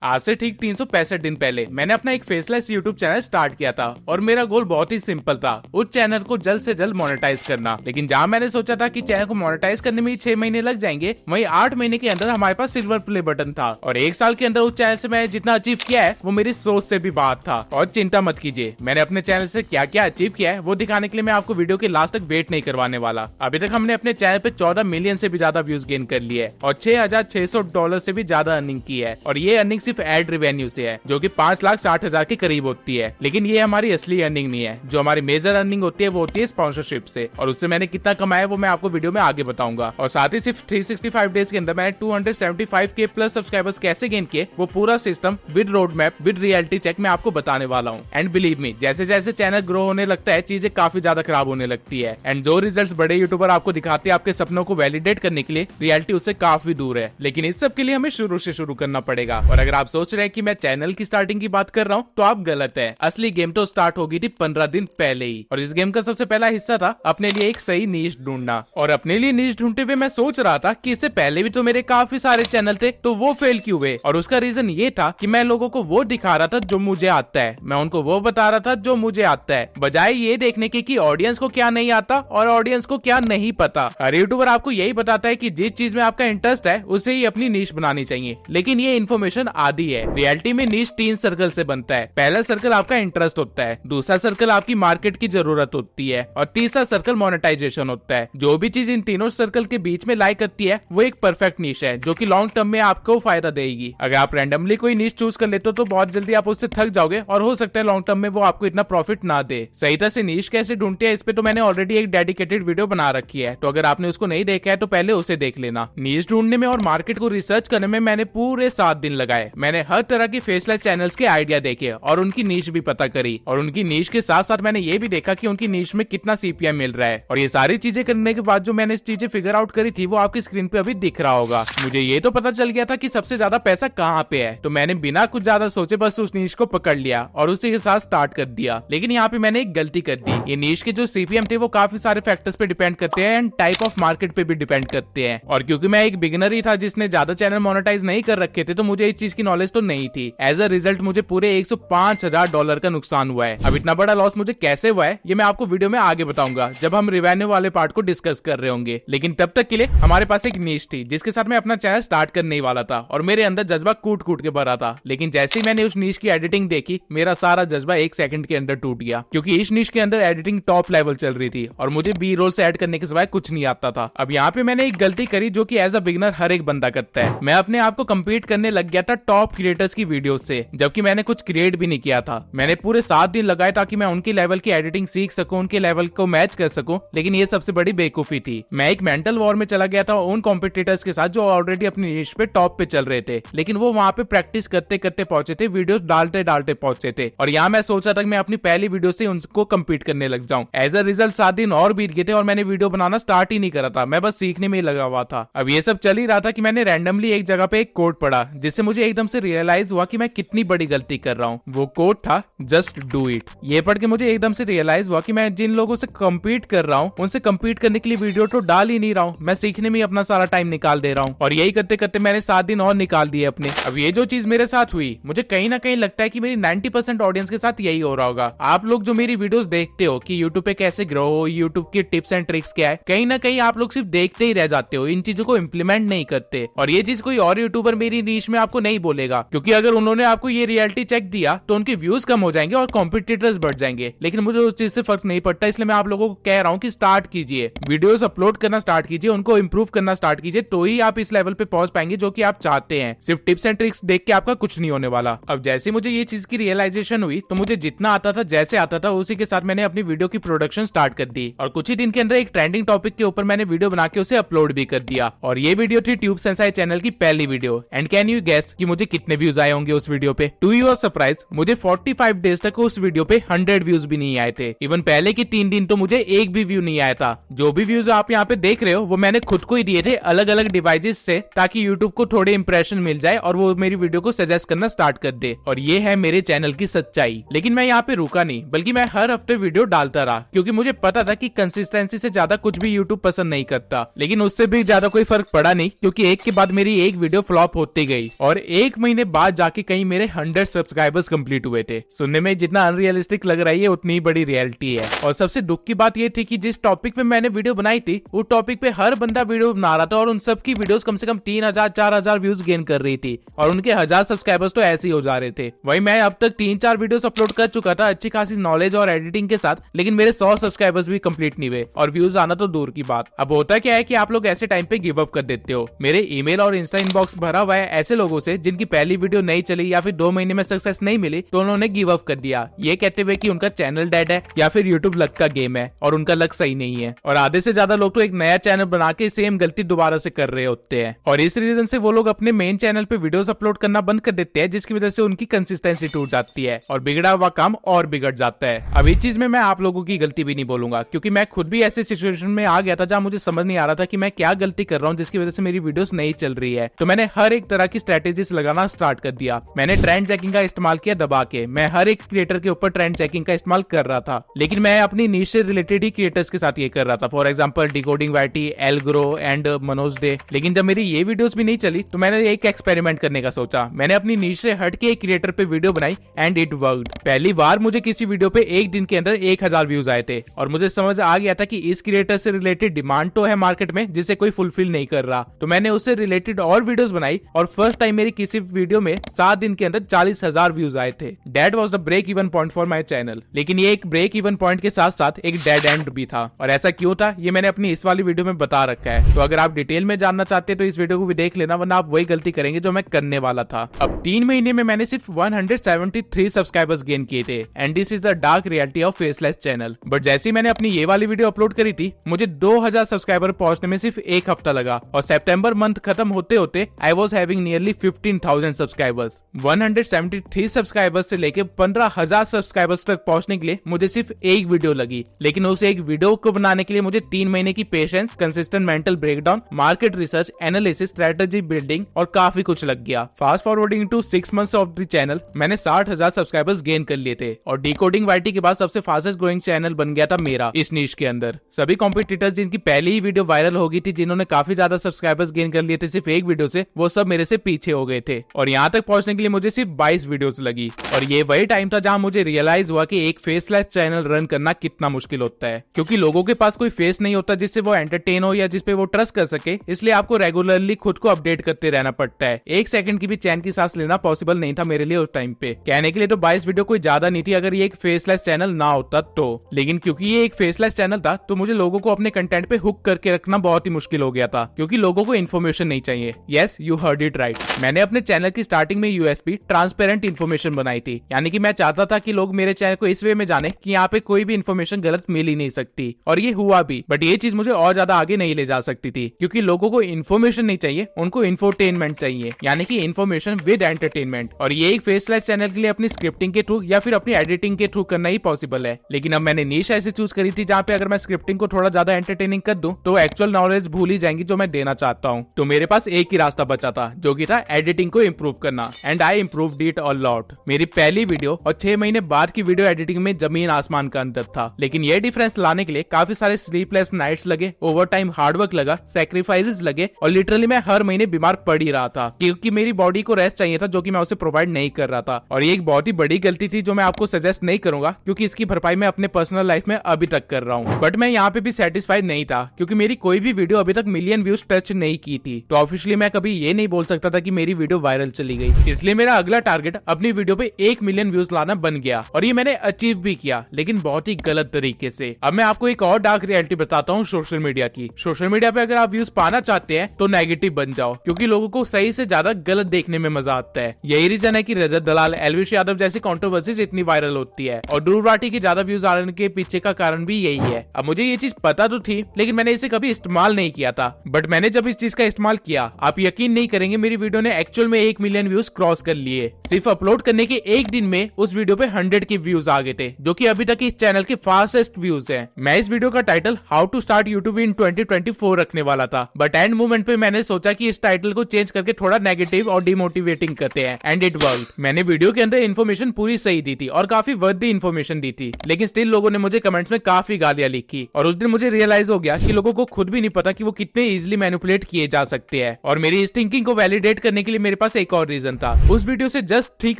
आज से ठीक 365 दिन पहले मैंने अपना एक फेसलेस यूट्यूब चैनल स्टार्ट किया था और मेरा गोल बहुत ही सिंपल था, उस चैनल को जल्द से जल्द मोनेटाइज करना। लेकिन जहाँ मैंने सोचा था कि चैनल को मोनेटाइज करने में 6 महीने लग जाएंगे, वहीं 8 महीने के अंदर हमारे पास सिल्वर प्ले बटन था और 1 साल के अंदर उस चैनल से मैंने जितना अचीव किया है वो मेरी सोच से भी बात था। और चिंता मत कीजिए, मैंने अपने चैनल से क्या क्या अचीव किया है वो दिखाने के लिए मैं आपको वीडियो के लास्ट तक वेट नहीं करवाने वाला। अभी तक हमने अपने चैनल पे 14 मिलियन से भी ज्यादा व्यूज गेन कर लिए और $6,600 से भी ज्यादा अर्निंग की है। और ये अर्निंग सिर्फ एड रेवेन्यू से है, जो कि 5,60,000 के करीब होती है। लेकिन ये हमारी असली अर्निंग नहीं है। जो हमारी मेजर अर्निंग होती है वो होती है स्पॉन्सरशिप से, और उससे मैंने कितना कमाया वो मैं आपको वीडियो में आगे बताऊंगा। और साथ ही सिर्फ 365 डेज के अंदर मैंने 275K प्लस सब्सक्राइबर्स कैसे गेन किए वो पूरा system with road map with reality check मैं आपको बताने वाला हूँ। एंड बिलीव मी, जैसे जैसे चैनल ग्रो होने लगता है चीजें काफी ज्यादा खराब होने लगती है। एंड जो रिजल्ट्स बड़े यूट्यूबर आपको दिखाते हैं आपके सपनों को वैलिडेट करने के लिए, रियलिटी उससे काफी दूर है। लेकिन इस सब के लिए हमें शुरू से शुरू करना पड़ेगा। और अगर आप सोच रहे हैं कि मैं चैनल की स्टार्टिंग की बात कर रहा हूँ तो आप गलत है। असली गेम तो स्टार्ट हो गई थी 15 दिन पहले ही। और इस गेम का सबसे पहला हिस्सा था अपने लिए एक सही नीश ढूंढना। और अपने लिए नीश ढूंढते हुए मैं सोच रहा था कि इससे पहले भी तो मेरे काफी सारे चैनल थे, तो वो फेल क्यों हुए। और उसका रीजन ये था कि मैं लोगों को वो दिखा रहा था जो मुझे आता है, मैं उनको वो बता रहा था जो मुझे आता है, बजाय ये देखने के कि ऑडियंस को क्या नहीं आता और ऑडियंस को क्या नहीं पता। हर यूट्यूबर आपको यही बताता है कि जिस चीज में आपका इंटरेस्ट है उसे ही अपनी नीश बनानी चाहिए, लेकिन ये इन्फॉर्मेशन आधी है। रियलिटी में नीश 3 सर्कल से बनता है। पहला सर्कल आपका इंटरेस्ट होता है, दूसरा सर्कल आपकी मार्केट की जरूरत होती है और तीसरा सर्कल मोनेटाइजेशन होता है। जो भी चीज इन तीनों सर्कल के बीच में लाई करती है वो एक परफेक्ट नीश है, जो कि लॉन्ग टर्म में आपको फायदा देगी। अगर आप रैंडमली कोई नीश चूज कर लेते हो तो बहुत जल्दी आप उससे थक जाओगे और हो सकता है लॉन्ग टर्म में वो आपको इतना प्रॉफिट ना दे। सही तरह से नीश कैसे ढूंढते हैं इस पे तो मैंने ऑलरेडी एक डेडिकेटेड वीडियो बना रखी है, तो अगर आपने उसको नहीं देखा है तो पहले उसे देख लेना। नीश ढूंढने में और मार्केट को रिसर्च करने में मैंने पूरे 7 दिन लगाए। मैंने हर तरह की फेसलेस चैनल्स के आइडिया देखे और उनकी नीश भी पता करी। और उनकी नीश के साथ साथ मैंने ये भी देखा कि उनकी नीश में कितना CPM मिल रहा है। और ये सारी चीजें करने के बाद जो मैंने चीजें फिगर आउट करी थी वो आपकी स्क्रीन पे अभी दिख रहा होगा। मुझे ये तो पता चल गया था कि सबसे ज्यादा पैसा कहाँ पे है, तो मैंने बिना कुछ ज्यादा सोचे बस उस नीश को पकड़ लिया और उसी के साथ स्टार्ट कर दिया। लेकिन यहाँ पे मैंने एक गलती कर दी। ये नीश के जो CPM थे वो काफी सारे फैक्टर्स पे डिपेंड करते हैं एंड टाइप ऑफ मार्केट पे भी डिपेंड करते हैं। और क्योंकि मैं एक बिगिनर ही था जिसने ज्यादा चैनल मोनेटाइज नहीं कर रखे थे, तो मुझे इस चीज की नॉलेज तो नहीं थी। एज अ रिजल्ट मुझे पूरे $105,000 का नुकसान हुआ है। अब इतना बड़ा लॉस मुझे कैसे हुआ है ये मैं आपको वीडियो में आगे बताऊंगा जब हम रिवेन्यू वाले पार्ट को डिस्कस कर रहे होंगे। लेकिन तब तक के लिए हमारे पास एक नीश थी जिसके साथ मैं अपना चैनल स्टार्ट करने ही वाला था और मेरे अंदर जज्बा कूट कूट के भरा था। लेकिन जैसे ही मैंने उस नीश की एडिटिंग देखी मेरा सारा जज्बा 1 सेकंड के अंदर टूट गया, क्योंकि इस नीश के अंदर एडिटिंग टॉप लेवल चल रही थी और मुझे बी रोल से ऐड करने के सिवाय कुछ नहीं आता था। अब यहाँ पे मैंने एक गलती करी जो कि एज अ बिगिनर हर एक बंदा करता है। मैं अपने आप को कम्पीट करने लग गया था टॉप क्रिएटर्स की वीडियो से, जबकि मैंने कुछ क्रिएट भी नहीं किया था। मैंने पूरे 7 दिन लगाए ताकि मैं उनकी लेवल की एडिटिंग सीख सकूं, उनके लेवल को मैच कर सकूं। लेकिन ये सबसे बड़ी बेवकूफी थी। मैं एक मेंटल वॉर में चला गया था उन कॉम्पिटिटर्स के साथ जो ऑलरेडी अपनी नीश पे टॉप पे चल रहे थे, लेकिन वो वहां पे प्रैक्टिस करते करते पहुंचे थे, वीडियोस डालते डालते पहुंचे थे। और यहाँ मैं सोचा था कि मैं अपनी पहली वीडियो से उनको कम्पीट करने लग जाऊं। एज अ रिजल्ट 7 दिन और बीत गए थे और मैंने वीडियो बनाना स्टार्ट ही नहीं करा था। मैं बस सीखने में ही लगा हुआ था। अब ये सब चल ही रहा था कि मैंने रैंडमली एक जगह पे एक कोड पढ़ा जिससे मुझे एकदम से रियलाइज हुआ कि मैं कितनी बड़ी गलती कर रहा हूँ। वो कोड था जस्ट डू इट। ये पढ़ के मुझे एकदम से रियलाइज हुआ कि मैं जिन लोगों से कम्पीट कर रहा हूँ उनसे कम्पीट करने के लिए वीडियो तो डाल ही नहीं रहा हूँ, मैं सीखने में अपना सारा टाइम निकाल दे रहा हूँ। और यही करते करते मैंने 7 दिन और निकाल दिए अपने। अब ये जो चीज मेरे साथ हुई मुझे कहीं ना कहीं लगता है कि मेरी 90% ऑडियंस के साथ यही हो रहा होगा। आप लोग जो मेरी वीडियोस देखते हो कि यूट्यूब पे कैसे ग्रो हो, यूट्यूब की टिप्स एंड ट्रिक्स क्या है, कहीं ना कहीं आप लोग सिर्फ देखते ही रह जाते हो, इन चीजों को इम्प्लीमेंट नहीं करते। और ये चीज कोई और यूट्यूबर मेरी नीश में आपको नहीं बोलेगा, क्योंकि अगर उन्होंने आपको ये रियलिटी चेक दिया तो उनके व्यूज कम हो जाएंगे और कॉम्पिटिटर्स बढ़ जाएंगे। लेकिन मुझे उस चीज से फर्क नहीं पड़ता, इसलिए मैं आप लोगों को कह रहा हूँ कि स्टार्ट कीजिए, वीडियोस अपलोड करना स्टार्ट कीजिए, उनको इंप्रूव करना स्टार्ट कीजिए, तो ही आप इस लेवल पे पहुंच पाएंगे जो कि आप चाहते हैं। सिर्फ टिप्स एंड ट्रिक्स देख के आपका कुछ नहीं होने वाला। अब जैसे मुझे ये चीज की रियलाइजेशन हुई तो मुझे जितना आता था जैसे आता था उसी के साथ मैंने अपनी वीडियो की प्रोडक्शन स्टार्ट कर दी और कुछ ही दिन के अंदर एक ट्रेंडिंग टॉपिक के ऊपर मैंने वीडियो बना के उसे अपलोड भी कर दिया। और ये वीडियो थी ट्यूब सेंसाई चैनल की पहली video. And can you guess कि मुझे कितने व्यूज आए होंगे उस वीडियो पे? टू योर सरप्राइज मुझे 45 डेज तक उस वीडियो पे 100 व्यूज भी नहीं आए थे। इवन पहले के 3 दिन तो मुझे एक भी व्यू नहीं आया था। जो भी व्यूज आप यहाँ पे देख रहे हो वो मैंने खुद को ही दिए थे अलग अलग डिवाइसेस से, ताकि यूट्यूब को थोड़े इंप्रेशन मिल जाए और वो मेरी वीडियो को सजेस्ट करना स्टार्ट कर दे। और ये है मेरे चैनल की सच्चाई। लेकिन मैं यहाँ पे रुका नहीं, बल्कि मैं हर हफ्ते वीडियो डालता रहा, क्योंकि मुझे पता था कि कंसिस्टेंसी से ज्यादा कुछ भी यूट्यूब पसंद नहीं करता। लेकिन उससे भी ज्यादा कोई फर्क पड़ा नहीं, क्योंकि एक के बाद मेरी एक वीडियो फ्लॉप होती गई और एक 1 महीने बाद जाके कहीं मेरे 100 सब्सक्राइबर्स कंप्लीट हुए थे। सुनने में जितना अनरियलिस्टिक लग रही है उतनी ही बड़ी रियलिटी है। और सबसे दुख की बात ये थी कि जिस टॉपिक पे मैंने वीडियो बनाई थी उस टॉपिक पे हर बंदा वीडियो बना रहा था और उन सबकी वीडियोस कम से कम 3000 4000 व्यूज गेन कर रही थी और उनके 1000 सब्सक्राइबर्स तो ऐसे ही हो जा रहे थे। वही मैं अब तक 3-4 वीडियोस अपलोड कर चुका था अच्छी खासी नॉलेज और एडिटिंग के साथ, लेकिन मेरे 100 सब्सक्राइबर्स भी कंप्लीट नहीं हुए और व्यूज आना तो दूर की बात। अब होता क्या है कि आप लोग ऐसे टाइम पे गिव अप कर देते हो। मेरे ईमेल और इंस्टा इनबॉक्स भरा हुआ है ऐसे लोगों से जिनकी पहली वीडियो नहीं चली या फिर 2 महीने में सक्सेस नहीं मिली तो उन्होंने गिव अप कर दिया, ये कहते हुए कि उनका चैनल डेड है या फिर यूट्यूब लक का गेम है और उनका लक सही नहीं है। और आधे से ज्यादा लोग तो एक नया चैनल बना के सेम गलती दोबारा से कर रहे होते हैं और इस रीजन से वो लोग अपने मेन चैनल पे वीडियोस अपलोड करना बंद कर देते हैं, जिसकी वजह से उनकी कंसिस्टेंसी टूट जाती है और बिगड़ा हुआ काम और बिगड़ जाता है। अब इस चीज में मैं आप लोगों की गलती भी नहीं बोलूंगा क्योंकि मैं खुद भी ऐसे सिचुएशन में आ गया था जहां मुझे समझ नहीं आ रहा था कि मैं क्या गलती कर रहा हूं जिसकी वजह से मेरी वीडियोस नहीं चल रही है। तो मैंने हर एक तरह की स्ट्रेटेजीज लगाना स्टार्ट कर दिया। मैंने ट्रेंड चेकिंग का इस्तेमाल किया दबा के। मैं हर एक क्रिएटर के ऊपर ट्रेंड चेकिंग का इस्तेमाल कर रहा था, लेकिन मैं अपनी नीश से रिलेटेड ही क्रिएटर्स के साथ ये कर रहा था। फॉर एग्जांपल डिकोडिंग वाईटी, एलग्रो एंड मनोज डे। लेकिन जब मेरी ये वीडियोस भी नहीं चली तो मैंने एक एक्सपेरिमेंट करने का सोचा। मैंने अपनी नीश से हट के एक क्रिएटर पे वीडियो बनाई एंड इट वर्कड। पहली बार मुझे किसी वीडियो पे एक दिन के अंदर 1000 व्यूज आए थे और मुझे समझ आ गया था कि इस क्रिएटर से रिलेटेड डिमांड तो है मार्केट में जिसे कोई फुलफिल नहीं कर रहा। तो मैंने उससे रिलेटेड और वीडियोस बनाई और फर्स्ट टाइम मेरी किसी वीडियो में 7 दिन के अंदर 40,000 व्यूज आए थे। That was the break even point for my channel. लेकिन ये एक ब्रेक इवन पॉइंट के साथ साथ एक डेड एंड भी था और ऐसा क्यों था ये मैंने अपनी इस वाली वीडियो में बता रखा है। तो अगर आप डिटेल में जानना चाहते हैं तो इस वीडियो को भी देख लेना, वरना आप वही गलती करेंगे जो मैं करने वाला था। अब 3 महीने में मैंने सिर्फ 173 सब्सक्राइबर्स गेन किए थे and this is the dark reality of faceless channel. But जैसे ही मैंने अपनी ये वाली वीडियो अपलोड करी थी मुझे 2000 सब्सक्राइबर पहुंचने में सिर्फ 1 हफ्ता लगा और सितंबर मंथ खत्म होते होते आई was having nearly 15,000 subscribers. 173 subscribers से लेके 15,000 सब्सक्राइबर्स तक पहुंचने के लिए मुझे सिर्फ एक वीडियो लगी, लेकिन उस एक वीडियो को बनाने के लिए मुझे 3 महीने की patience, consistent mental breakdown, market research, analysis, strategy building और काफी कुछ लग गया। Fast forwarding to 6 months of the channel मैंने 60,000 सब्सक्राइबर्स गेन कर लिए थे और डिकोडिंग वाईटी के बाद सबसे फास्टेस्ट ग्रोइंग चैनल बन गया था मेरा इस नीश के अंदर। सभी कॉम्पिटिटर्स जिनकी पहली ही वीडियो वायरल हो गई थी, जिन्होंने काफी ज्यादा सब्सक्राइबर्स गेन कर लिए थे सिर्फ एक वीडियो से, वो सब मेरे से पीछे हो गए थे और यहाँ तक पहुंचने के लिए मुझे सिर्फ 22 वीडियोस लगी। और ये वही टाइम था जहां मुझे रियलाइज हुआ कि एक फेसलेस चैनल रन करना कितना मुश्किल होता है, क्योंकि लोगों के पास कोई फेस नहीं होता जिससे वो एंटरटेन हो या जिसपे वो ट्रस्ट कर सके। इसलिए आपको रेगुलरली खुद को अपडेट करते रहना पड़ता है। 1 सेकंड की भी चैन की सांस लेना पॉसिबल नहीं था मेरे लिए उस टाइम पे। कहने के लिए तो 22 वीडियो कोई ज्यादा नहीं थी अगर ये एक फेसलेस चैनल ना होता तो, लेकिन क्योंकि ये एक फेसलेस चैनल था तो मुझे लोगों को अपने कंटेंट पे हुक करके रखना बहुत ही मुश्किल हो गया था, क्योंकि लोगों को इन्फॉर्मेशन नहीं चाहिए। Yes, you heard it right. मैंने अपने चैनल की स्टार्टिंग में यूएसपी ट्रांसपेरेंट इन्फॉर्मेशन बनाई थी, यानी कि मैं चाहता था कि लोग मेरे चैनल को इस वे में जाने कि यहाँ पे कोई भी इन्फॉर्मेशन गलत मिल ही नहीं सकती, और ये हुआ भी। बट ये चीज मुझे और ज्यादा आगे नहीं ले जा सकती थी, क्योंकि लोगों को इन्फॉर्मेशन नहीं चाहिए, उनको इन्फोटेनमेंट चाहिए, यानी कि इन्फॉर्मेशन विद एंटरटेनमेंट। और ये एक फेसलेस चैनल के लिए अपनी स्क्रिप्टिंग के थ्रू या फिर अपनी एडिटिंग के थ्रू करना ही पॉसिबल है। लेकिन अब मैंने नीश ऐसे चूज करी थी जहाँ पे अगर मैं स्क्रिप्टिंग को थोड़ा ज्यादा एंटरटेनिंग कर दूं तो एक्चुअल नॉलेज भूल ही जाएंगी जो मैं देना चाहता हूँ। तो मेरे पास एक ही रास्ता बचा था, जो कि था एडिटिंग को इम्प्रूव करना, and I improved it a lot. मेरी पहली वीडियो और 6 महीने बाद की वीडियो एडिटिंग में जमीन आसमान का अंतर था, लेकिन ये डिफरेंस लाने के लिए काफी सारे स्लीपलेस नाइट्स लगे, ओवर टाइम हार्डवर्क लगा, सैक्रिफाइसेस लगे, और लिटरली मैं हर महीने बीमार पड़ ही रहा था, क्योंकि मेरी बॉडी को रेस्ट चाहिए था जो कि मैं उसे प्रोवाइड नहीं कर रहा था। और ये एक बहुत ही बड़ी गलती थी जो मैं आपको सजेस्ट नहीं करूंगा, क्योंकि इसकी भरपाई मैं अपने पर्सनल लाइफ में अभी तक कर रहा हूँ। बट मैं यहाँ पे भी सेटिस्फाइड नहीं था, क्योंकि मेरी कोई भी वीडियो अभी तक मिलियन व्यूज टच नहीं की थी। तो ऑफिशियली मैं कभी ये नहीं बोल सकता था कि मेरी वीडियो वायरल चली गई। इसलिए मेरा अगला टारगेट अपनी वीडियो पे 1 मिलियन व्यूज लाना बन गया, और ये मैंने अचीव भी किया, लेकिन बहुत ही गलत तरीके से। अब मैं आपको एक और डार्क रियलिटी बताता हूँ सोशल मीडिया की। सोशल मीडिया पे अगर आप व्यूज पाना चाहते हैं तो नेगेटिव बन जाओ, क्योंकि लोगों को सही से ज्यादा गलत देखने में मजा आता है। यही रीजन है कि रजत दलाल, एलविश यादव जैसी कंट्रोवर्सीज इतनी वायरल होती है, और ध्रुव राठी की ज्यादा व्यूज आने के पीछे का कारण भी यही है। अब मुझे ये चीज पता तो थी, लेकिन मैंने इसे कभी इस्तेमाल नहीं किया था। बट मैंने जब इस चीज का इस्तेमाल किया, आप यकीन नहीं करेंगे, मेरी वीडियो ने एक्चुअल में 1 मिलियन व्यूज क्रॉस कर लिए। सिर्फ अपलोड करने के एक दिन में उस वीडियो पे 100 के व्यूज आ गए थे, जो कि अभी तक इस चैनल के फास्टेस्ट व्यूज हैं। मैं इस वीडियो का title how to start YouTube in 2024 रखने वाला था, बट एंड मोमेंट पे मैंने सोचा कि इस टाइटल को चेंज करके थोड़ा नेगेटिव और डिमोटिवेटिंग करते हैं, एंड इट वर्कड। मैंने वीडियो के अंदर इन्फॉर्मेशन पूरी सही दी थी और काफी वर्दी इन्फॉर्मेशन दी थी, लेकिन स्टिल लोगों ने मुझे कमेंट्स में काफी गालियां लिखी। और उस दिन मुझे रियलाइज हो गया कि लोगों को खुद भी नहीं पता कि वो कितने इजीली मैनिपुलेट किए जा सकते हैं। और मेरी इस थिंकिंग को वैलिडेट करने के लिए मेरे मेरे पास एक और रीजन था। उस वीडियो से जस्ट ठीक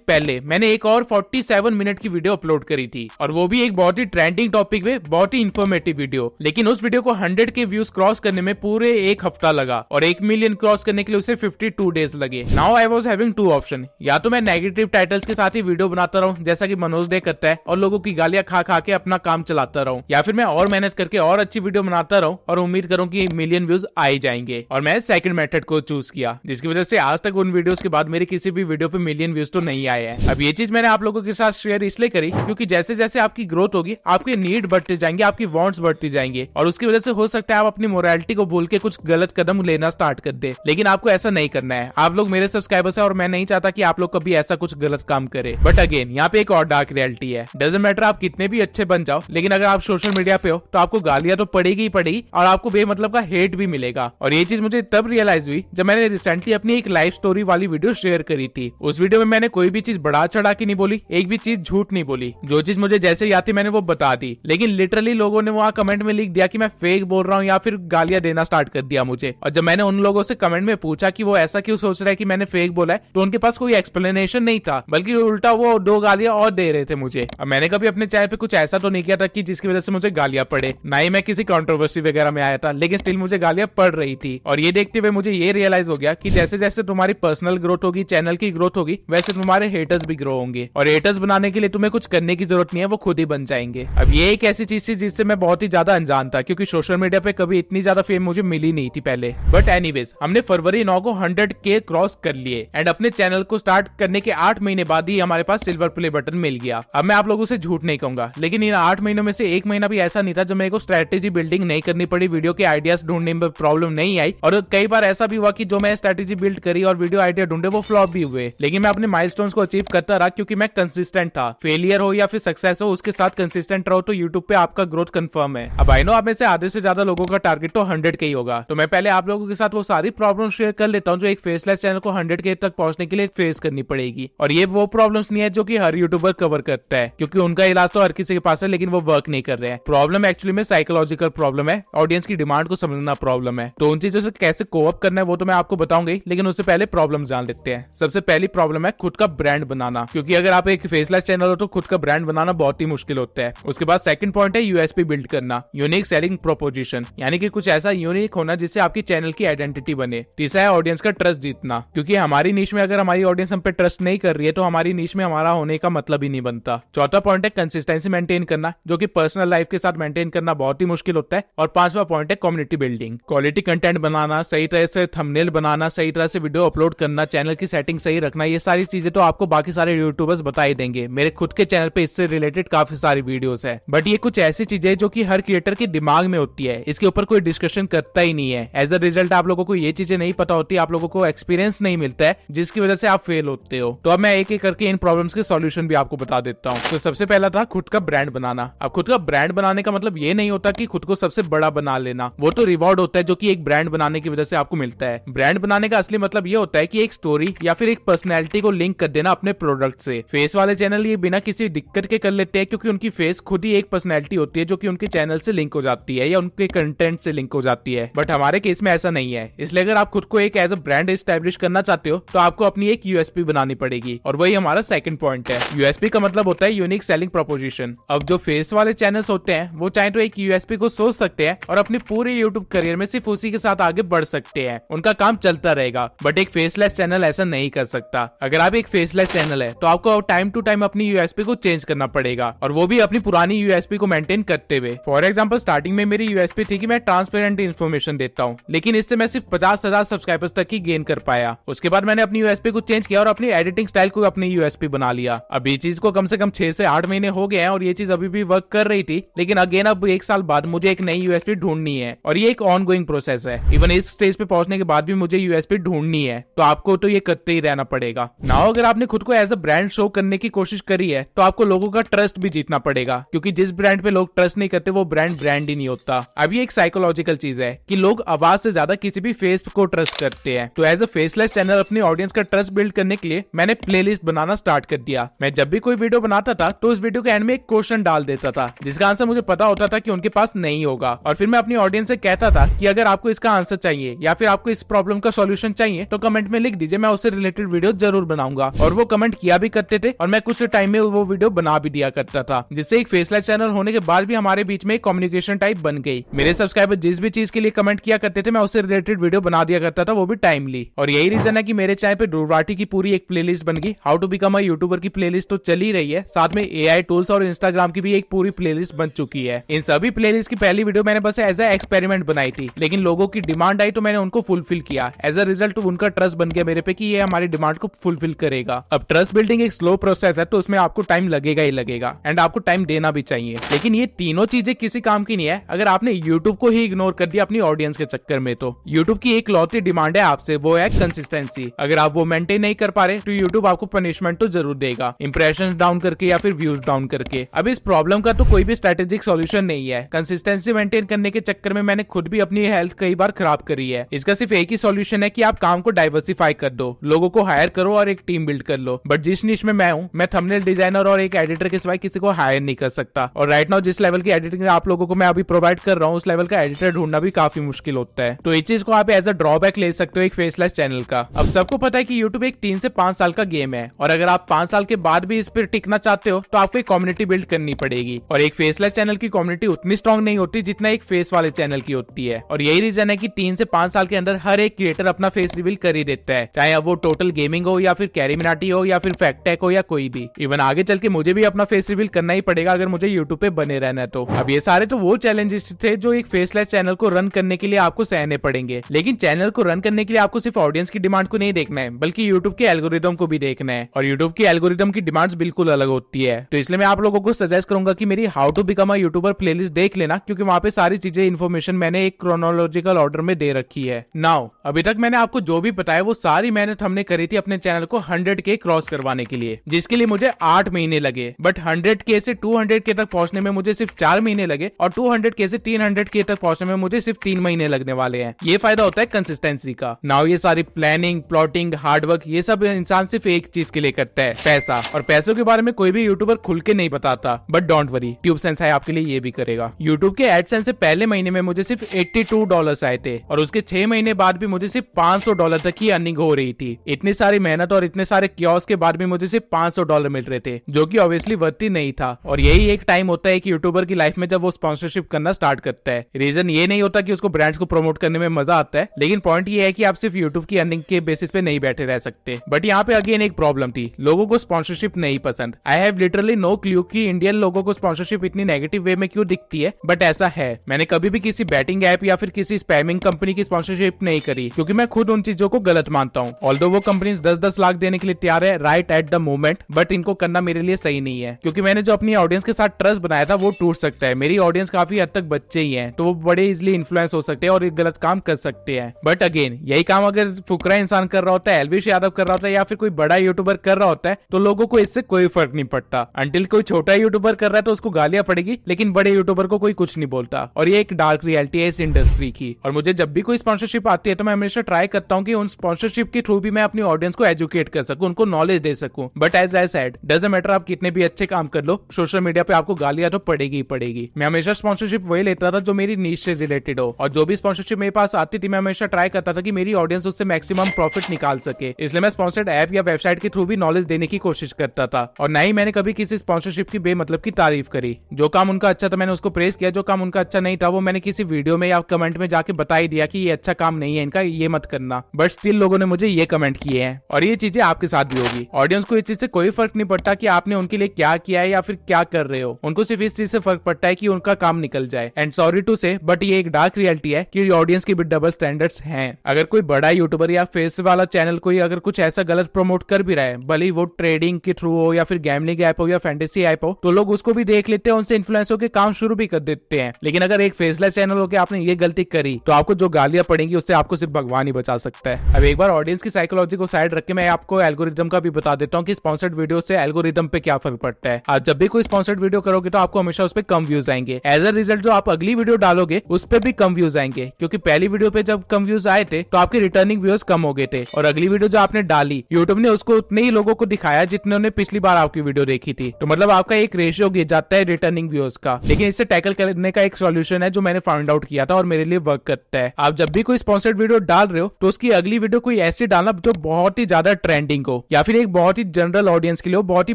पहले मैंने एक और 47 मिनट की वीडियो अपलोड करी थी और वो भी एक बहुत ही ट्रेंडिंग टॉपिक पे, बहुत ही इंफॉर्मेटिव वीडियो। लेकिन उस वीडियो को 100 के व्यूज क्रॉस करने में पूरे एक हफ्ता लगा और 1 मिलियन क्रॉस करने के लिए उसे 52 डेज लगे। Now I was having two option, या तो मैं नेगेटिव टाइटल्स के साथ ही वीडियो बनाता रहूं जैसा कि मनोज डे करता है और लोगों की गालियां खा खा के अपना काम चलाता रहूं, या फिर मैं और मेहनत करके और अच्छी वीडियो बनाता रहूं और उम्मीद करूं कि मिलियन व्यूज आ ही जाएंगे। और मैं सेकंड मेथड को चूज किया, जिसकी वजह से आज तक उन वीडियोस के बाद मेरी किसी भी वीडियो पे मिलियन व्यूज तो नहीं आए हैं। अब ये चीज मैंने आप लोगों के साथ शेयर इसलिए करी क्योंकि जैसे जैसे आपकी ग्रोथ होगी आपके नीड बढ़ते जाएंगे, आपकी वांट्स बढ़ती जाएंगे और उसकी वजह से हो सकता है आप अपनी मोरालिटी को भूल के कुछ गलत कदम लेना स्टार्ट कर दे। लेकिन आपको ऐसा नहीं करना है। आप लोग मेरे सब्सक्राइबर्स हैं और मैं नहीं चाहता कि आप लोग कभी ऐसा कुछ गलत काम करे। बट अगेन यहाँ पे एक और डार्क रियलिटी है। डजंट मैटर आप कितने भी अच्छे बन जाओ, लेकिन अगर आप सोशल मीडिया पे हो तो आपको गालियां तो पड़ेगी ही पड़ेगी और आपको बेमतलब का हेट भी मिलेगा। और ये चीज मुझे तब रियलाइज हुई जब मैंने रिसेंटली अपनी एक लाइफ स्टोरी वाली वीडियो शेयर करी थी। उस वीडियो में मैंने कोई भी चीज बढ़ा चढ़ा के नहीं बोली, एक भी चीज झूठ नहीं बोली। जो चीज मुझे जैसे याद थी मैंने वो बता दी, लेकिन लिटरली लोगों ने वहां कमेंट में लिख दिया कि मैं फेक बोल रहा हूँ या फिर गालियां देना स्टार्ट कर दिया मुझे। और जब मैंने उन लोगों से कमेंट में पूछा कि वो ऐसा क्यों सोच रहा है कि मैंने फेक बोला है, तो उनके पास कोई एक्सप्लेनेशन नहीं था, बल्कि उल्टा वो 2 गालियां और दे रहे थे मुझे। अब मैंने कभी अपने चैनल पे कुछ ऐसा तो नहीं किया था कि जिसकी वजह से मुझे गालियां पड़े, ना ही मैं किसी कंट्रोवर्सी वगैरह में आया था, लेकिन स्टिल मुझे गालियां पड़ रही थी। और ये देखते हुए मुझे ये रियलाइज हो गया कि जैसे जैसे तुम्हारी पर्सनल ग्रोथ होगी, चैनल की ग्रोथ होगी, वैसे तुम्हारे हेटर्स भी ग्रो होंगे और हेटर्स बनाने के लिए तुम्हें कुछ करने की जरूरत नहीं है, वो खुद ही बन जाएंगे। अब ये एक ऐसी चीज थी जिससे मैं बहुत ही ज्यादा अनजान था, क्योंकि सोशल मीडिया पे कभी इतनी ज्यादा फेम मुझे मिली नहीं थी पहले। बट एनीवेज हमने फरवरी 9 को 100K क्रॉस कर लिए एंड अपने चैनल को स्टार्ट करने के 8 महीने बाद ही हमारे पास सिल्वर प्ले बटन मिल गया। अब मैं आप लोगों से झूठ नहीं कहूंगा, लेकिन इन 8 महीनों में से 1 महीना भी ऐसा नहीं था जब मेरे को स्ट्रेटेजी बिल्डिंग नहीं करनी पड़ी, वीडियो के आइडियाज ढूंढने में प्रॉब्लम नहीं आई। और कई बार ऐसा भी हुआ कि जो मैं स्ट्रेटेजी बिल्ड करी और वीडियो आइडिया ढूंढे वो फ्लॉप भी हुए, लेकिन मैं अपने माइलस्टोन्स को अचीव करता रहा क्योंकि मैं कंसिस्टेंट था। फेलियर हो या फिर सक्सेस हो, उसके साथ कंसिस्टेंट रहो तो यूट्यूब पे आपका ग्रोथ कंफर्म है। अब आई नो आप में से आधे से ज्यादा लोगों का टारगेट तो 100K ही होगा, तो मैं पहले आप लोगों के साथ वो सारी प्रॉब्लम शेयर कर लेता हूँ जो एक फेसलेस चैनल को 100K तक पहुंचने के लिए फेस करनी पड़ेगी। और ये वो प्रॉब्लम्स नहीं है जो कि हर यूट्यूबर कवर करता है, क्योंकि उनका इलाज तो हर किसी के पास है लेकिन वो वर्क नहीं कर रहे हैं। प्रॉब्लम एक्चुअली में साइकोलॉजिकल प्रॉब्लम है, ऑडियंस की डिमांड को समझना प्रॉब्लम है। तो उन चीजों से कैसे कोअप करना है वो तो मैं आपको बताऊंगा, लेकिन उससे पहले प्रॉब्लम जान लेते हैं। सबसे पहली प्रॉब्लम है खुद का ब्रांड बनाना, क्योंकि अगर आप एक फेसलेस चैनल हो तो खुद का ब्रांड बनाना बहुत ही मुश्किल होता है। उसके बाद सेकंड पॉइंट है यूएसपी बिल्ड करना, यूनिक सेलिंग प्रोपोजिशन, यानी कि कुछ ऐसा यूनिक होना जिससे आपकी चैनल की आइडेंटिटी बने। तीसरा है ऑडियंस का ट्रस्ट जीतना, क्योंकि हमारी नीश में अगर हमारी ऑडियंस हम पे ट्रस्ट नहीं कर रही है तो हमारी नीश में हमारा होने का मतलब ही नहीं बनता। चौथा पॉइंट है कंसिस्टेंसी मेंटेन करना, जो कि पर्सनल लाइफ के साथ मेंटेन करना बहुत ही मुश्किल होता है। और पांचवा पॉइंट है कम्युनिटी बिल्डिंग, क्वालिटी कंटेंट बनाना, सही तरह से थंबनेल बनाना, सही तरह से वीडियो अपलोड करना, चैनल की सेटिंग सही रखना। ये सारी चीजें तो आपको बाकी सारे यूट्यूबर्स बता ही देंगे, मेरे खुद के चैनल पे इससे रिलेटेड काफी सारी वीडियोस है। बट ये कुछ ऐसी चीजें जो कि हर क्रिएटर के दिमाग में होती है, इसके ऊपर कोई डिस्कशन करता ही नहीं है। एज अ रिजल्ट आप लोगों को ये चीजें नहीं पता होती, आप लोगों को एक्सपीरियंस नहीं मिलता है, जिसकी वजह से आप फेल होते हो। तो अब मैं एक एक करके इन प्रॉब्लम्स के सॉल्यूशन भी आपको बता देता हूँ। तो सबसे पहला था खुद का ब्रांड बनाना। अब खुद का ब्रांड बनाने का मतलब ये नहीं होता कि खुद को सबसे बड़ा बना लेना, वो तो रिवॉर्ड होता है जो कि एक ब्रांड बनाने की वजह से आपको मिलता है। ब्रांड बनाने का असली मतलब ये होता है कि एक स्टोरी या फिर एक पर्सनैलिटी को लिंक कर देना अपने प्रोडक्ट से। फेस वाले चैनल ये बिना किसी दिक्कत के कर लेते हैं, क्योंकि उनकी फेस खुद ही एक पर्सनैलिटी होती है जो कि उनके चैनल से लिंक हो जाती है या उनके कंटेंट से लिंक हो जाती है। बट हमारे केस में ऐसा नहीं है, इसलिए अगर आप खुद को एक एज अ ब्रांड एस्टैब्लिश करना चाहते हो तो आपको अपनी एक यूएसपी बनानी पड़ेगी, और वही हमारा सेकंड पॉइंट है। यूएसपी का मतलब होता है यूनिक सेलिंग प्रोपोजिशन। अब जो फेस वाले चैनल्स होते हैं वो चाहे तो एक यूएसपी को सोच सकते हैं और अपने पूरे यूट्यूब करियर में सिर्फ उसी के साथ आगे बढ़ सकते हैं, उनका काम चलता रहेगा। बट एक फेसलेस चैनल ऐसा नहीं कर सकता। अगर आप एक फेसलेस चैनल है तो आपको टाइम टू टाइम अपनी यूएसपी को चेंज करना पड़ेगा, और वो भी अपनी पुरानी यूएसपी को मेंटेन करते हुए। फॉर एग्जांपल स्टार्टिंग में मेरी यूएसपी थी कि मैं ट्रांसपेरेंट इन्फॉर्मेशन देता हूँ, लेकिन इससे मैं सिर्फ 50,000 सब्सक्राइबर्स तक ही गेन कर पाया। उसके बाद मैंने अपनी यूएसपी को चेंज किया और अपनी एडिटिंग स्टाइल को अपनी यूएसपी बना लिया। अब ये चीज को कम से कम 6 से 8 महीने हो गए हैं और ये चीज अभी भी वर्क कर रही थी, लेकिन अगेन अब 1 साल बाद मुझे एक नई यूएसपी ढूंढनी है, और ये एक ऑनगोइंग प्रोसेस है। इवन इस स्टेज पे पहुंचने के बाद भी मुझे यूएसपी ढूंढनी है, तो आपको तो ये करते ही रहना पड़ेगा। नाउ अगर आपने खुद को एज अ ब्रांड शो करने की कोशिश करी है तो आपको लोगों का ट्रस्ट भी जीतना पड़ेगा, क्योंकि जिस ब्रांड पे लोग ट्रस्ट नहीं करते वो ब्रांड ही नहीं होता। अब ये एक साइकोलॉजिकल चीज है कि लोग आवाज से ज्यादा किसी भी फेस को ट्रस्ट करते हैं। तो एज अ फेसलेस चैनल अपनी ऑडियंस का ट्रस्ट बिल्ड करने के लिए मैंने प्लेलिस्ट बनाना स्टार्ट कर दिया। मैं जब भी कोई वीडियो बनाता था तो उस वीडियो के एंड में एक क्वेश्चन डाल देता था जिसका आंसर मुझे पता होता था कि उनके पास नहीं होगा, और फिर मैं अपनी ऑडियंस से कहता था कि अगर आपको इसका आंसर चाहिए या फिर आपको इस प्रॉब्लम का सॉल्यूशन चाहिए तो कमेंट में लिख दीजिए, मैं उससे रिलेटेड वीडियो जरूर बनाऊंगा। और वो कमेंट किया भी करते थे और मैं कुछ टाइम में वो वीडियो बना भी दिया करता था, जिससे एक फेसलेस चैनल होने के बाद भी हमारे बीच में एक कम्युनिकेशन टाइप बन गई। मेरे सब्सक्राइबर जिस भी चीज के लिए कमेंट किया करते थे मैं उससे रिलेटेड वीडियो बना दिया करता था, वो भी टाइमली। और यही रीजन है कि मेरे चैनल पे ड्रूराटी की पूरी एक प्लेलिस्ट बन गई। How to become a YouTuber की प्लेलिस्ट तो चल ही रही है, साथ में एआई टूल्स और इंस्टाग्राम की भी एक पूरी प्लेलिस्ट बन चुकी है। इन सभी प्लेलिस्ट की पहली वीडियो मैंने बस एज ए एक्सपेरिमेंट बनाई थी, लेकिन लोगों की डिमांड आई तो मैंने उनको फुलफिल किया। एज अ रिजल्ट उनका ट्रस्ट बन गया मेरे पे कि ये हमारी डिमांड को फुलफिल करेगा। अब ट्रस्ट बिल्डिंग एक स्लो प्रोसेस है, तो उसमें आपको टाइम लगेगा ही लगेगा, एंड आपको टाइम देना भी चाहिए। लेकिन ये तीनों चीजें किसी काम की नहीं है अगर आपने यूट्यूब को ही इग्नोर कर दिया अपनी ऑडियंस के चक्कर में। तो यूट्यूब की एक लौती डिमांड है आपसे, वो है कंसिस्टेंसी। अगर आप वो मेंटेन नहीं कर पा रहे तो यूट्यूब आपको पनिशमेंट तो जरूर देगा, इंप्रेशन डाउन करके या फिर व्यूज डाउन करके। अब इस प्रॉब्लम का तो कोई भी स्ट्रेटेजिक सॉल्यूशन नहीं है। कंसिस्टेंसी मेंटेन करने के चक्कर में मैंने खुद भी अपनी हेल्थ कई बार खराब करी है। इसका सिर्फ एक ही सॉल्यूशन है कि आप काम को डाइवर्सिफाई कर दो, लोगों को हायर करो और एक टीम बिल्ड कर लो। बट जिस निश में मैं हूं, मैं थंबनेल डिजाइनर और एक एडिटर के सिवाय किसी को हायर नहीं कर सकता। और राइट नाउ जिस लेवल की एडिटिंग आप लोगों को मैं अभी प्रोवाइड कर रहा हूँ, उस लेवल का एडिटर ढूंढना भी काफी मुश्किल होता है। तो इस चीज को आप एज अ ड्रॉबैक ले सकते हो एक फेसलेस चैनल का। अब सबको पता है कि यूट्यूब एक 3 से 5 साल का गेम है, और अगर आप 5 साल के बाद भी इस पर टिकना चाहते हो तो आपको एक कम्युनिटी बिल्ड करनी पड़ेगी। और एक फेसलेस चैनल की कम्युनिटी उतनी स्ट्रॉन्ग नहीं होती जितना एक फेस वाले चैनल की होती है। और यही रीजन है कि 3 से 5 साल के अंदर हर एक क्रिएटर अपना फेस रिवील कर ही देता है, चाहे अब वो टोटल गेमिंग हो या फिर कैरी मिनाटी हो या फिर फैक्टेक हो या कोई भी। इवन आगे चल के मुझे भी अपना फेस रिवील करना ही पड़ेगा अगर मुझे यूट्यूब पे बने रहना है। तो अब ये सारे तो वो चैलेंजेस थे जो एक फेसलेस चैनल को रन करने के लिए आपको सहने पड़ेंगे। लेकिन चैनल को रन करने के लिए आपको सिर्फ ऑडियंस की डिमांड को नहीं देखना है, बल्कि यूट्यूब के एल्गोरिदम को भी देखना है। और यूट्यूब की एल्गोरिदम की डिमांड्स बिल्कुल अलग होती है। तो इसलिए मैं आप लोगों को सजेस्ट करूंगा कि मेरी how to become a YouTuber playlist देख लेना, क्योंकि वहां पे सारी चीजें इन्फॉर्मेशन मैंने एक क्रोनोलॉजिकल ऑर्डर में दे रखी है। नाउ अभी तक मैंने आपको जो भी बताया वो सारी मेहनत हमने करी थी अपने चैनल को 100K क्रॉस करवाने के लिए, जिसके लिए मुझे 8 महीने लगे। बट 100K से 200K तक पहुंचने में मुझे सिर्फ 4 महीने लगे, और 200K से 300K तक पहुंचने में मुझे सिर्फ 3 महीने लगने वाले हैं। ये फायदा होता है कंसिस्टेंसी का। नाउ ये सारी प्लानिंग, प्लॉटिंग, हार्डवर्क, ये सब इंसान सिर्फ एक चीज के लिए करता है, पैसा। और पैसों के बारे में कोई भी यूट्यूबर खुल के नहीं बताता, but don't worry, tube sense है आपके लिए ये भी करेगा। यूट्यूब के एडसेंस से पहले महीने में मुझे सिर्फ $82 आए थे, और उसके 6 महीने बाद भी मुझे सिर्फ $500 तक की अर्निंग हो रही थी। इतनी सारी मेहनत और इतने सारे क्योस के बाद भी मुझे सिर्फ $500 मिल रहे थे, जो कि ऑब्वियसली वर्ती नहीं था। और यही एक टाइम होता है कि यूट्यूबर की लाइफ में जब वो स्पॉन्सरशिप करना स्टार्ट करता है। रीजन ये नहीं होता कि उसको ब्रांड्स को प्रमोट करने में मजा आता है, लेकिन पॉइंट ये है कि आप सिर्फ यूट्यूब की अर्निंग के बेसिस पे नहीं बैठे रह सकते। बट यहाँ पे अगेन एक प्रॉब्लम थी, लोगों को स्पॉन्सरशिप नहीं पसंद। I have literally no clue कि इंडियन लोगों को स्पॉन्सरशिप इतनी नेगेटिव वे में क्यों दिखती है, बट ऐसा है। मैंने कभी भी किसी बैटिंग ऐप या फिर किसी स्पैमिंग कंपनी की स्पॉन्सरशिप नहीं करी, क्योंकि मैं खुद उन चीजों को गलत मानता हूँ। ऑल्दो वो कंपनीज 10-10 लाख देने के लिए तैयार है right at the moment, but इनको करना मेरे लिए सही नहीं है, क्योंकि मैंने जो अपनी ऑडियंस के साथ ट्रस्ट बनाया था वो टूट सकता है। मेरी ऑडियंस काफी हद तक बच्चे ही हैं, तो वो बड़े इजिली इन्फ्लुएंस हो सकते हैं और एक गलत काम कर सकते हैं। बट अगेन यही काम अगर फुकरा इंसान कर रहा होता है, एल्विश यादव कर रहा होता है, या फिर कोई बड़ा यूट्यूबर कर रहा होता है, तो लोगों को इससे कोई फर्क नहीं पड़ता। अंटिल कोई छोटा यूट्यूबर कर रहा है तो उसको गालियां पड़ेगी, लेकिन बड़े यूट्यूबर को कोई कुछ नहीं बोलता। और ये एक डार्क रियलिटी है इस इंडस्ट्री की। और मुझे जब भी कोई स्पॉन्सरशिप आती है तो मैं हमेशा ट्राई करता हूँ कि उन स्पॉन्सरशिप के थ्रू भी मैं अपनी ऑडियंस को एजुकेट कर सकूं, उनको नॉलेज दे सकूं। But as I said, doesn't matter आप कितने भी अच्छे काम कर लो, सोशल मीडिया पे आपको गालियां तो पड़ेगी ही पड़ेगी। मैं हमेशा स्पॉन्सरशिप वही लेता था जो मेरी नीश से रिलेटेड हो, और जो भी स्पॉन्सरशिप मेरे पास आती थी मैं हमेशा ट्राई करता था कि मेरी ऑडियंस उससे मैक्सिमम प्रॉफिट निकाल सके। इसलिए मैं स्पॉन्सर्ड ऐप या वेबसाइट के थ्रू भी नॉलेज देने की कोशिश करता था, और ना ही मैंने कभी किसी स्पॉन्सरशिप की बेमतलब की तारीफ करी। जो काम उनका अच्छा था मैंने उसको प्रेस किया, जो काम उनका अच्छा नहीं था वो मैंने किसी वीडियो में या कमेंट में जाके बता ही दिया कि ये अच्छा काम नहीं है इनका, ये मत करना। बट स्टिल लोगों ने मुझे ये कमेंट किए हैं, और ये चीजें आपके साथ भी होगी। ऑडियंस को इस चीज से कोई फर्क नहीं पड़ता कि आपने उनके लिए क्या किया है या फिर क्या कर रहे हो, उनको सिर्फ इस चीज से फर्क पड़ता है कि उनका काम निकल जाए। एंड सॉरी टू से, बट ये एक डार्क रियलिटी है कि ऑडियंस की भी डबल स्टैंडर्ड्स हैं। अगर कोई बड़ा यूट्यूबर या फेस वाला चैनल कोई अगर कुछ ऐसा गलत प्रमोट कर भी रहा है, भले वो ट्रेडिंग के थ्रू हो या फिर गैमलिंग ऐप हो या फैंटेसी ऐप हो, तो लोग उसको भी देख लेते हैं, उनसे इन्फ्लुएंस होकर काम शुरू भी कर देते हैं। लेकिन अगर एक फेसलेस चैनल होकर आपने ये गलती करी तो आपको जो गालियां पड़ेंगी उससे आपको सिर्फ भगवान ही बचा सकता है। अब एक बार ऑडियंस की साइकोलॉजी को साइड रख के मैं आपको एल्गोरिदम का भी बता देता हूँ कि स्पॉन्सर्ड वीडियो से एल्गोरिदम पे क्या फर्क पड़ता है। आप जब भी कोई स्पॉन्सर्ड वीडियो करोगे तो आपको हमेशा उस पर कम व्यूज आएंगे। एज अ रिजल्ट जो आप अगली वीडियो डालोगे उस पर भी कम व्यूज आएंगे, क्योंकि पहली वीडियो पे जब कम व्यूज आए थे तो आपके रिटर्निंग व्यूज कम हो गए थे, और अगली वीडियो जो आपने डाली यूट्यूब ने उसको उतने ही लोगों को दिखाया जितने ने पिछली बार आपकी वीडियो देखी थी। तो मतलब आपका एक रेशियो गिर जाता है रिटर्निंग व्यूज का। लेकिन इससे टैकल करने का एक सॉल्यूशन है जो मैंने फाइंड आउट किया था और मेरे लिए वर्क करता है। आप जब भी कोई स्पॉन्सर्ड वीडियो डाल रहे हो तो उसकी अगली वीडियो को कोई ऐसी डालना जो बहुत ही ज्यादा ट्रेंडिंग हो, या फिर एक बहुत ही जनरल ऑडियंस के लिए हो, बहुत ही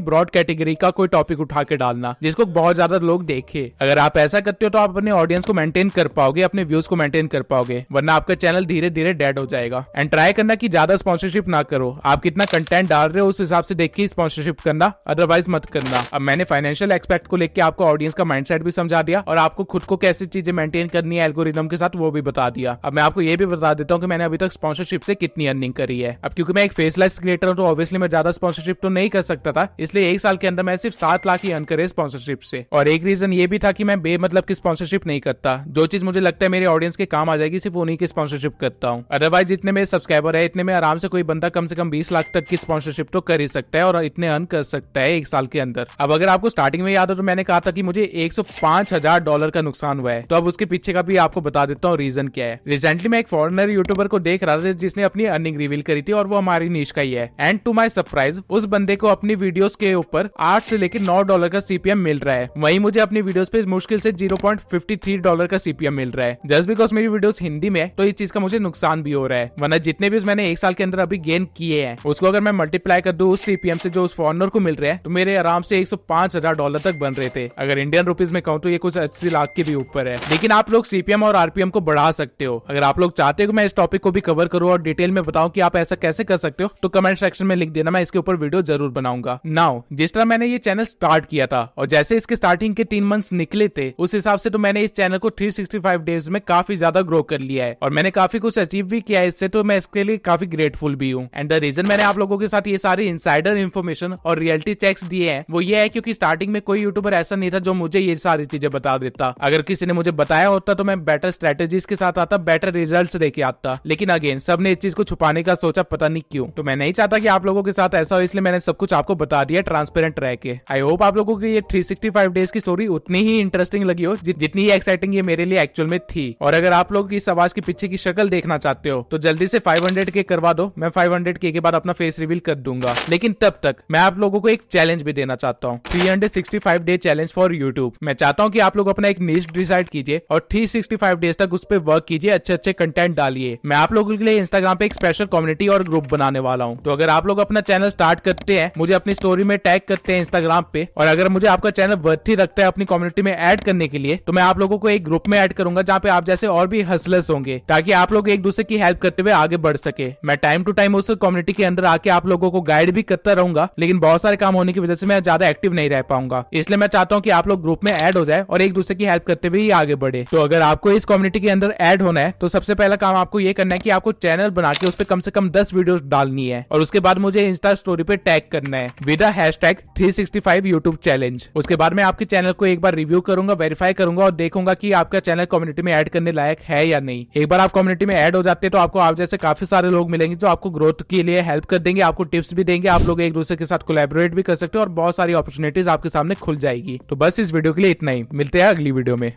ब्रॉड कैटेगरी का कोई टॉपिक उठा के डालना जिसको बहुत ज्यादा लोग देखे। अगर आप ऐसा करते हो तो आप अपने ऑडियंस को मेंटेन कर पाओगे, अपने व्यूज को मेंटेन कर पाओगे, वरना आपका चैनल धीरे धीरे डेड हो जाएगा। एंड ट्राई करना कि ज्यादा स्पॉन्सरशिप ना करो, आप कितना कंटेंट डाल रहे हो उस हिसाब से देख के स्पॉन्सरशिप करना, अदरवाइज मत करना। अब मैंने फाइनेंशियल एक्सपेक्ट को लेकर आपको ऑडियंस का माइंडसेट भी समझा दिया और आपको खुद को कैसी चीजें मेंटेन करनी है एल्गोरिदम के साथ वो भी बता दिया। अब मैं आपको ये भी बता देता हूँ कि मैंने अभी तक स्पॉन्सरशिप से कितनी अर्निंग करी है। अब क्योंकि मैं एक फेसलेस क्रिएटर हूँ तो ऑब्वियसली मैं ज्यादा स्पॉन्सरशिप तो नहीं कर सकता था, इसलिए एक साल के अंदर मैं सिर्फ 7 लाख ही अर्न करे स्पॉन्सरशिप से। और एक रीजन ये भी था कि मैं बेमतलब की स्पॉन्सरशिप नहीं करता, जो चीज मुझे लगता है मेरे ऑडियंस के काम आ जाएगी सिर्फ उन्हीं की स्पॉन्सरशिप करता हूँ। अदरवाइज जितने मेरे सब्सक्राइबर है इतने में आराम से कोई बंदा कम से कम 20 लाख तक की स्पॉन्सरशिप तो कर ही सकता है और इतने अर्न कर सकता है एक साल के अंदर। अब अगर आपको स्टार्टिंग में याद हो तो मैंने कहा था कि मुझे $105,000 का नुकसान हुआ है, तो अब उसके पीछे का भी आपको बता देता हूँ रीजन क्या है। रिसेंटली मैं एक फॉरेनर यूट्यूबर को देख रहा था जिसने अपनी अर्निंग रिवील करी थी और वो हमारी नीश का ही है। एंड टू माय सरप्राइज उस बंदे को अपनी वीडियोस के ऊपर 8 से लेकर $9 का सीपीएम मिल रहा है, वहीं मुझे अपनी वीडियोस पे मुश्किल से $0.53 का सीपीएम मिल रहा है। जस्ट बिकॉज मेरी वीडियोस हिंदी में है तो इस चीज का मुझे नुकसान भी हो रहा है, वरना जितने भी मैंने एक साल के अंदर अभी गेन किए हैं उसको अगर मैं मल्टीप्लाई कर दूं उस सीपीएम से जो उस फॉरेनर को मिल रहा है तो मेरे आराम से $105,000 तक बन रहे थे। अगर इंडियन रुपीज में कहूं तो ये कुछ 80 लाख के भी ऊपर है। लेकिन आप लोग सीपीएम और आरपीएम को बढ़ा सकते हो। अगर आप लोग चाहते हो कि मैं इस टॉपिक को भी कवर करूं और डिटेल में बताऊं कि आप ऐसा कैसे कर सकते हो तो कमेंट सेक्शन में लिख देना, मैं इसके ऊपर वीडियो जरूर बनाऊंगा। नाउ जिस तरह मैंने ये चैनल स्टार्ट किया था और जैसे इसके स्टार्टिंग के 3 मंथ्स निकले थे उस हिसाब से तो मैंने इस चैनल को 365 डेज में काफी ज्यादा ग्रो कर लिया है और मैंने काफी कुछ अचीव भी किया है इससे, तो मैं इसके लिए काफी ग्रेटफुल भी हूँ। एंड द रीजन मैंने आप लोगों के साथ ये सारी इनसाइडर इन्फॉर्मेशन और रियलिटी चेक्स दिए हैं वो ये है क्योंकि स्टार्टिंग में कोई यूट्यूबर ऐसा नहीं था जो मुझे ये सारी चीजें बता देता। अगर किसी ने मुझे बताया होता तो मैं बेटर स्ट्रेटेजीज के साथ आता, बेटर रिजल्ट्स देके आता, लेकिन अगेन सबने इस चीज को छुपाने का सोचा, पता नहीं क्यों। तो मैं नहीं चाहता कि आप लोगों के साथ ऐसा हो, इसलिए मैंने सब कुछ आपको बता दिया ट्रांसपेरेंट रह के। आई होप आप लोगों की ये 365 डेज की स्टोरी उतनी ही इंटरेस्टिंग लगी हो जितनी ही एक्साइटिंग ये मेरे लिए एक्चुअल में थी। और अगर आप लोग इस आवाज के पीछे की शक्ल देखना चाहते हो तो जल्दी से 500K करवा दो, मैं 500K के बाद अपना फेस रिवील कर दूंगा। लेकिन तब तक मैं आप लोगों को एक चैलेंज भी देना चाहता हूँ, 365 डे चैलेंज फॉर यूट्यूब। मैं चाहता हूँ कि आप लोग अपना एक नीश डिसाइड कीजिए और 365 डेज तक उस पर वर्क कीजिए, अच्छे अच्छे कंटेंट डालिए। मैं आप लोगों के लिए इंस्टाग्राम पे एक स्पेशल कम्युनिटी और ग्रुप बनाने वाला हूँ, तो अगर आप लोग अपना चैनल स्टार्ट करते हैं, मुझे अपनी स्टोरी में टैग करते हैं इंस्टाग्राम पे, और अगर मुझे आपका चैनल वर्थी लगता है अपनी कम्युनिटी में ऐड करने के लिए, तो मैं आप लोगों को एक ग्रुप में ऐड करूंगा जहाँ पे आप जैसे और भी हसलर्स होंगे, ताकि आप लोग एक दूसरे की हेल्प करते हुए आगे बढ़ सके। मैं टाइम टू टाइम उस कम्युनिटी के अंदर आके आप लोगों को गाइड भी करता रहूंगा, लेकिन बहुत सारे काम होने की वजह से मैं ज्यादा एक्टिव नहीं रह पाऊंगा, इसलिए मैं चाहता हूँ कि आप लोग ग्रुप में ऐड हो जाए और एक दूसरे की हेल्प करते हुए आगे बढ़े। तो अगर आपको इस कम्युनिटी के अंदर ऐड होना है तो सबसे पहला काम आपको ये करना है कि आपको चैनल बना के उस पर कम से कम 10 वीडियोस डालनी है और उसके बाद मुझे इंस्टा स्टोरी पे टैग करना है विद हैशटैग 365 यूट्यूब चैलेंज। उसके बाद मैं आपके चैनल को एक बार रिव्यू करूंगा, वेरीफाई करूंगा और देखूंगा कि आपका चैनल कम्युनिटी में ऐड करने लायक है या नहीं। एक बार आप कम्युनिटी में ऐड हो जाते हैं तो आपको आप जैसे काफी सारे लोग मिलेंगे जो आपको ग्रोथ के लिए हेल्प कर देंगे, आपको टिप्स भी देंगे, आप लोग एक दूसरे के साथ कोलैबोरेट भी कर सकते हो और बहुत सारी अपॉर्चुनिटीज आपके सामने खुल जाएगी। तो बस इस वीडियो के लिए इतना ही, मिलते हैं अगली वीडियो में।